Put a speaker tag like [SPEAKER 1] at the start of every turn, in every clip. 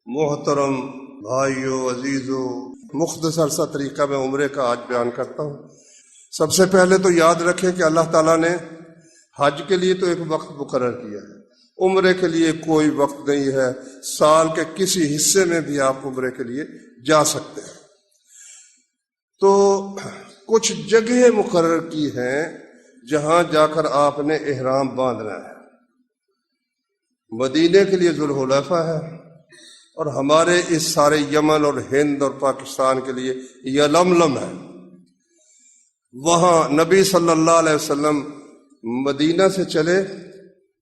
[SPEAKER 1] محترم بھائیو عزیزو، مختصر سا طریقہ میں عمرے کا آج بیان کرتا ہوں۔ سب سے پہلے تو یاد رکھیں کہ اللہ تعالیٰ نے حج کے لیے تو ایک وقت مقرر کیا ہے، عمرے کے لیے کوئی وقت نہیں ہے۔ سال کے کسی حصے میں بھی آپ عمرے کے لیے جا سکتے ہیں۔ تو کچھ جگہیں مقرر کی ہیں جہاں جا کر آپ نے احرام باندھنا ہے۔ مدینے کے لیے ذوالحلیفہ ہے، اور ہمارے اس سارے یمن اور ہند اور پاکستان کے لیے یلملم ہے۔ وہاں نبی صلی اللہ علیہ وسلم مدینہ سے چلے،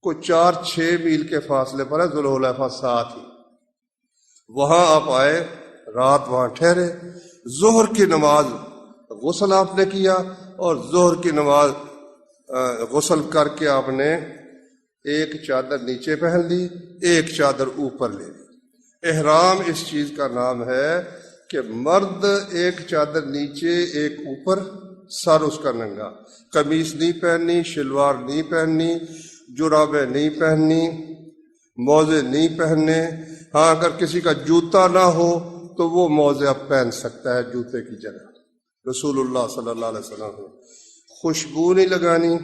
[SPEAKER 1] کوئی 4-6 میل کے فاصلے پر ہے ذوالحلیفہ ساتھ ہی۔ وہاں آپ آئے، رات وہاں ٹھہرے، ظہر کی نماز غسل آپ نے کیا، اور ظہر کی نماز غسل کر کے آپ نے ایک چادر نیچے پہن لی، ایک چادر اوپر لے لی۔ احرام اس چیز کا نام ہے کہ مرد ایک چادر نیچے ایک اوپر، سر اس کا ننگا، قمیص نہیں پہننی، شلوار نہیں پہننی، جرابیں نہیں پہننی، موزے نہیں پہننے۔ ہاں اگر کسی کا جوتا نہ ہو تو وہ موزے اب پہن سکتا ہے جوتے کی جگہ۔ رسول اللہ صلی اللہ علیہ وسلم نے خوشبو نہیں لگانی،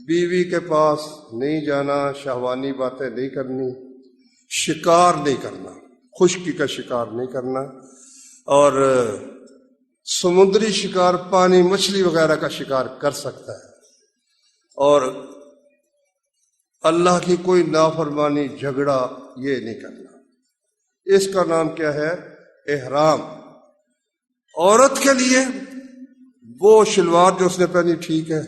[SPEAKER 1] بیوی کے پاس نہیں جانا، شہوانی باتیں نہیں کرنی، شکار نہیں کرنا، خشکی کا شکار نہیں کرنا، اور سمندری شکار پانی مچھلی وغیرہ کا شکار کر سکتا ہے، اور اللہ کی کوئی نافرمانی جھگڑا یہ نہیں کرنا۔ اس کا نام کیا ہے؟ احرام۔ عورت کے لیے وہ شلوار جو اس نے پہنی ٹھیک ہے،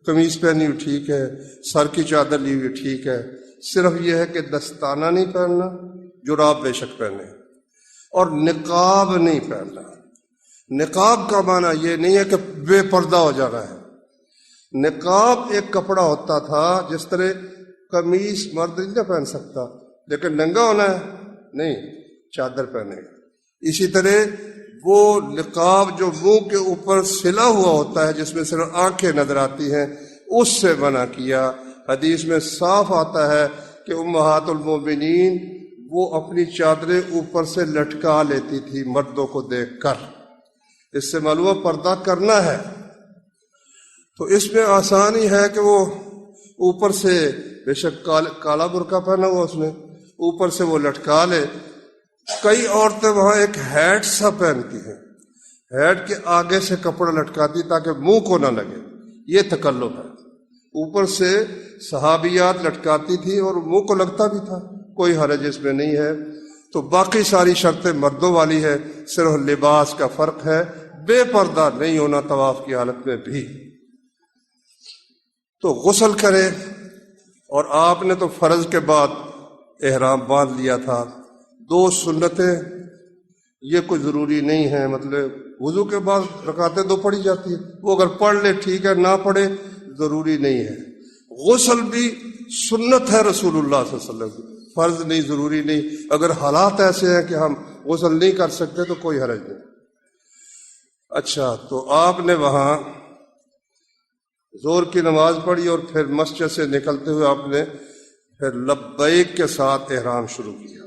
[SPEAKER 1] قمیص پہنی ہوئی ٹھیک ہے، سر کی چادر لی ہوئی ٹھیک ہے، صرف یہ ہے کہ دستانہ نہیں پہننا، جراب بے شک پہنے، اور نقاب نہیں پہننا۔ نقاب کا معنی یہ نہیں ہے کہ بے پردہ ہو جانا ہے۔ نقاب ایک کپڑا ہوتا تھا، جس طرح قمیص مرد نہیں پہن سکتا لیکن ننگا ہونا ہے نہیں، چادر پہنے گا۔ اسی طرح وہ نقاب جو منہ کے اوپر سلا ہوا ہوتا ہے، جس میں صرف آنکھیں نظر آتی ہیں، اس سے منع کیا۔ حدیث میں صاف آتا ہے کہ امہات المومنین وہ اپنی چادریں اوپر سے لٹکا لیتی تھی مردوں کو دیکھ کر۔ اس سے معلوم پردہ کرنا ہے۔ تو اس میں آسانی ہے کہ وہ اوپر سے بے شک کالا برقع پہنا ہوا اس نے، اوپر سے وہ لٹکا لے۔ کئی عورتیں وہاں ایک ہیٹ سا پہنتی ہیں، ہیٹ کے آگے سے کپڑا لٹکاتی تاکہ منہ کو نہ لگے، یہ تکلف ہے۔ اوپر سے صحابیات لٹکاتی تھی اور منہ کو لگتا بھی تھا، کوئی حرج اس میں نہیں ہے۔ تو باقی ساری شرطیں مردوں والی ہے، صرف لباس کا فرق ہے، بے پردہ نہیں ہونا طواف کی حالت میں بھی۔ تو غسل کرے، اور آپ نے تو فرض کے بعد احرام باندھ لیا تھا۔ 2 سنتیں یہ کوئی ضروری نہیں ہے، مطلب وضو کے بعد رکعتیں 2 پڑھی جاتی ہیں، وہ اگر پڑھ لے ٹھیک ہے، نہ پڑھے ضروری نہیں ہے۔ غسل بھی سنت ہے رسول اللہ صلی اللہ علیہ وسلم کی، فرض نہیں، ضروری نہیں۔ اگر حالات ایسے ہیں کہ ہم غسل نہیں کر سکتے تو کوئی حرج نہیں۔ اچھا، تو آپ نے وہاں ظہر کی نماز پڑھی، اور پھر مسجد سے نکلتے ہوئے آپ نے پھر لبیک کے ساتھ احرام شروع کیا۔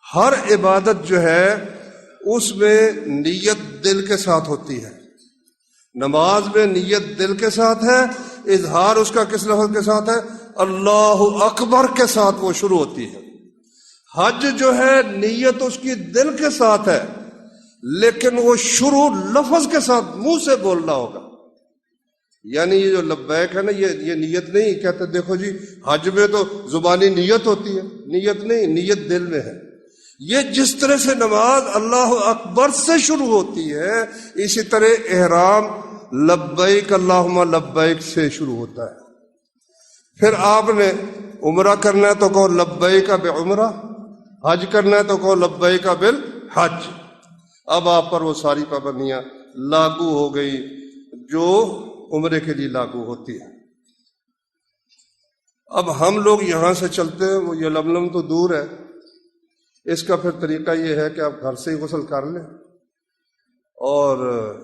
[SPEAKER 1] ہر عبادت جو ہے اس میں نیت دل کے ساتھ ہوتی ہے۔ نماز میں نیت دل کے ساتھ ہے، اظہار اس کا کس لفظ کے ساتھ ہے؟ اللہ اکبر کے ساتھ وہ شروع ہوتی ہے۔ حج جو ہے نیت اس کی دل کے ساتھ ہے، لیکن وہ شروع لفظ کے ساتھ منہ سے بولنا ہوگا۔ یعنی یہ جو لبیک ہے نا، یہ نیت نہیں کہتے دیکھو جی حج میں تو زبانی نیت ہوتی ہے، نیت نہیں، نیت دل میں ہے۔ یہ جس طرح سے نماز اللہ اکبر سے شروع ہوتی ہے، اسی طرح احرام لبیک اللہم لبیک سے شروع ہوتا ہے۔ پھر آپ نے عمرہ کرنا ہے تو کہو لبیک بعمرہ، حج کرنا ہے تو کہو لبیک بالحج۔ اب آپ پر وہ ساری پابندیاں لاگو ہو گئی جو عمرے کے لیے لاگو ہوتی ہے۔ اب ہم لوگ یہاں سے چلتے ہیں، وہ یلملم تو دور ہے، اس کا پھر طریقہ یہ ہے کہ آپ گھر سے ہی غسل کر لیں، اور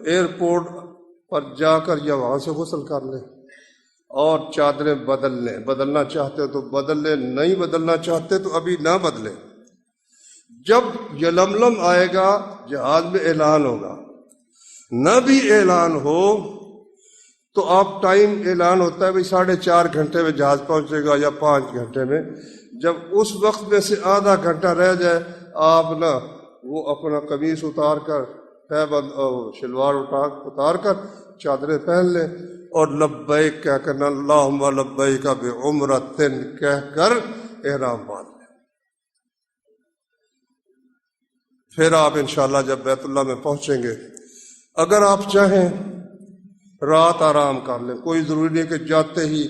[SPEAKER 1] ایئرپورٹ پر جا کر یا وہاں سے غسل کر لیں، اور چادریں بدل لیں۔ بدلنا چاہتے ہو تو بدل لیں، نہیں بدلنا چاہتے تو ابھی نہ بدلیں۔ جب یلملم آئے گا جہاز میں اعلان ہوگا، نہ بھی اعلان ہو تو آپ ٹائم اعلان ہوتا ہے بھائی 4.5 گھنٹے میں جہاز پہنچے گا یا 5 گھنٹے میں، جب اس وقت میں سے آدھا گھنٹہ رہ جائے آپ نا وہ اپنا قمیص اتار کر شلوار اتار کر چادریں پہن لیں اور لبیک کہہ کر اللہم لبیک بعمرۃ کہہ کر احرام باندھ لیں۔ پھر آپ انشاءاللہ جب بیت اللہ میں پہنچیں گے، اگر آپ چاہیں رات آرام کر لیں، کوئی ضروری نہیں کہ جاتے ہی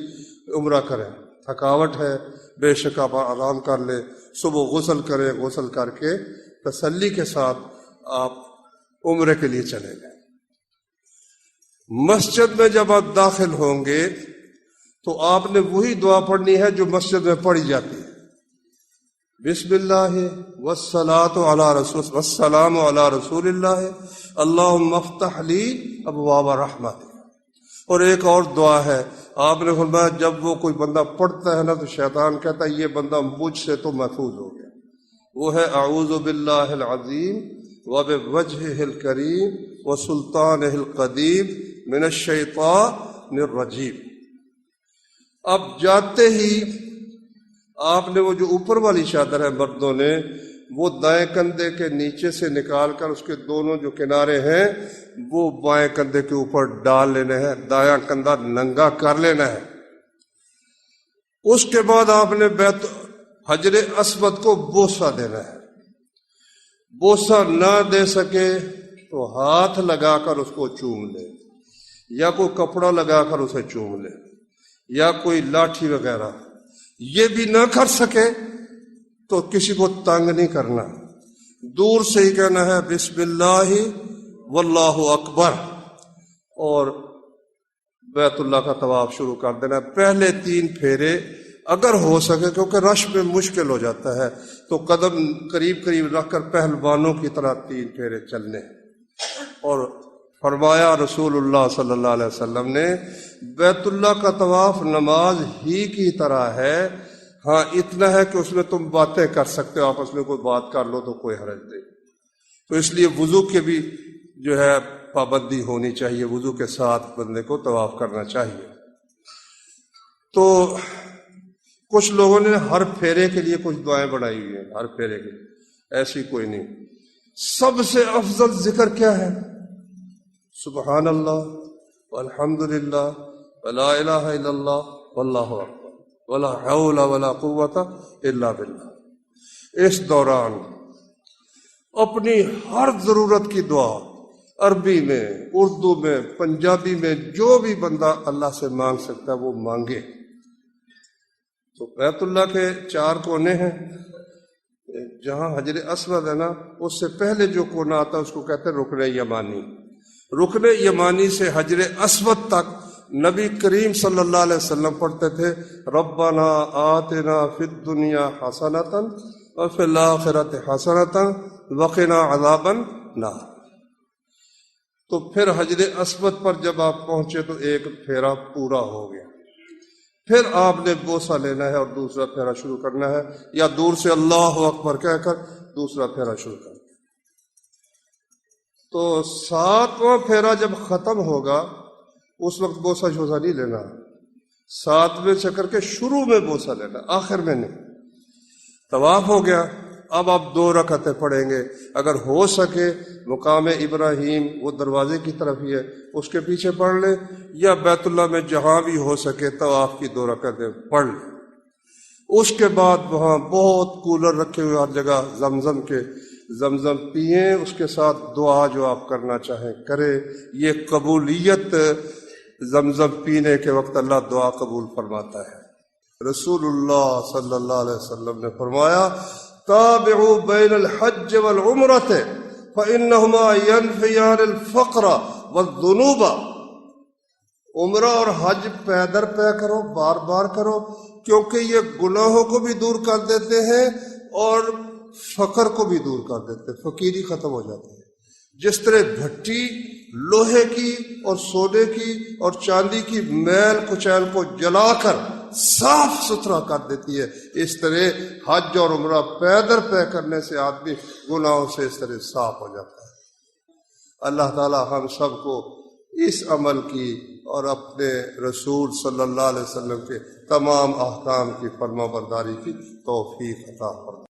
[SPEAKER 1] عمرہ کریں، تھکاوٹ ہے بے شک آپ آرام کر لیں، صبح غسل کریں، غسل کر کے تسلی کے ساتھ آپ عمرے کے لیے چلے گئے۔ مسجد میں جب آپ داخل ہوں گے تو آپ نے وہی دعا پڑھنی ہے جو مسجد میں پڑھی جاتی ہے، بسم اللہ والصلاۃ علی رسول والسلام علی رسول اللہ اللہم افتح لی ابواب رحمتک۔ اور ایک اور دعا ہے، آپ نے فرمایا جب وہ کوئی بندہ پڑھتا ہے نا تو شیطان کہتا ہے یہ بندہ مجھ سے تو محفوظ ہو گیا، وہ ہے اعوذ باللہ العظیم وبوجہہ الکریم وسلطانہ القدیم من الشیطان الرجیم۔ اب جاتے ہی آپ نے وہ جو اوپر والی چادر ہے مردوں نے وہ دائیں کندھے کے نیچے سے نکال کر اس کے دونوں جو کنارے ہیں وہ بائیں کندھے کے اوپر ڈال لینے ہیں، دایاں کندھا ننگا کر لینا ہے۔ اس کے بعد آپ نے حجر اسود کو بوسہ دینا ہے، بوسہ نہ دے سکے تو ہاتھ لگا کر اس کو چوم لے، یا کوئی کپڑا لگا کر اسے چوم لے، یا کوئی لاٹھی وغیرہ۔ یہ بھی نہ کر سکے تو کسی کو تنگ نہیں کرنا، دور سے ہی کہنا ہے بسم اللہ واللہ اکبر، اور بیت اللہ کا طواف شروع کر دینا ہے۔ پہلے 3 پھیرے اگر ہو سکے، کیونکہ رش میں مشکل ہو جاتا ہے، تو قدم قریب قریب رکھ کر پہلوانوں کی طرح 3 پھیرے چلنے۔ اور فرمایا رسول اللہ صلی اللہ علیہ وسلم نے بیت اللہ کا طواف نماز ہی کی طرح ہے، ہاں اتنا ہے کہ اس میں تم باتیں کر سکتے ہو، آپس میں کوئی بات کر لو تو کوئی حرج نہیں۔ تو اس لیے وضو کے بھی جو ہے پابندی ہونی چاہیے، وضو کے ساتھ بندے کو طواف کرنا چاہیے۔ تو کچھ لوگوں نے ہر پھیرے کے لیے کچھ دعائیں بنائی ہوئی ہیں، ہر پھیرے کے لیے ایسی کوئی نہیں۔ سب سے افضل ذکر کیا ہے؟ سبحان اللہ والحمد للہ ولا الہ الا اللہ واللہ اکبر ولا حول ولا قوت الا باللہ۔ اس دوران اپنی ہر ضرورت کی دعا عربی میں، اردو میں، پنجابی میں، جو بھی بندہ اللہ سے مانگ سکتا ہے وہ مانگے۔ تو بیت اللہ کے 4 کونے ہیں، جہاں حجر اسود ہے نا اس سے پہلے جو کونا آتا ہے اس کو کہتے ہیں رکن یمانی۔ رکن یمانی سے حجر اسود تک نبی کریم صلی اللہ علیہ وسلم پڑھتے تھے ربنا آتنا فی الدنیا حسنۃ وفی الآخرۃ حسنۃ وقنا عذاب النار۔ تو پھر حجر اسود پر جب آپ پہنچے تو ایک پھیرا پورا ہو گیا، پھر آپ نے بوسہ لینا ہے اور دوسرا پھیرا شروع کرنا ہے، یا دور سے اللہ اکبر کہہ کر دوسرا پھیرا شروع کرنا۔ تو 7واں پھیرا جب ختم ہوگا اس وقت بوسہ شوسہ نہیں لینا، 7ویں سے کر کے شروع میں بوسہ لینا، آخر میں نہیں۔ طواف ہو گیا، اب آپ 2 رکعتیں پڑھیں گے، اگر ہو سکے مقام ابراہیم وہ دروازے کی طرف ہی ہے اس کے پیچھے پڑھ لیں، یا بیت اللہ میں جہاں بھی ہو سکے طواف کی 2 رکعتیں پڑھ لیں۔ اس کے بعد وہاں بہت کولر رکھے ہوئے ہر جگہ زمزم کے، زمزم پئیں، اس کے ساتھ دعا جو آپ کرنا چاہیں کریں۔ یہ قبولیت زمزم پینے کے وقت اللہ دعا قبول فرماتا ہے۔ رسول اللہ صلی اللہ علیہ وسلم نے فرمایا تابعوا بین الحج والعمرۃ فإنہما ینفیان الفقر والذنوب۔ عمرہ اور حج پے در پے کرو، بار بار کرو، کیونکہ یہ گناہوں کو بھی دور کر دیتے ہیں اور فقر کو بھی دور کر دیتے ہیں، فقیری ختم ہو جاتی ہے۔ جس طرح بھٹی لوہے کی اور سونے کی اور چاندی کی میل کچیل کو جلا کر صاف ستھرا کر دیتی ہے۔ اس طرح حج اور عمرہ پیدر پے کرنے سے آدمی گناہوں سے اس طرح صاف ہو جاتا ہے۔ اللہ تعالی ہم سب کو اس عمل کی اور اپنے رسول صلی اللہ علیہ وسلم کے تمام احکام کی فرما برداری کی توفیق عطا فرمائے۔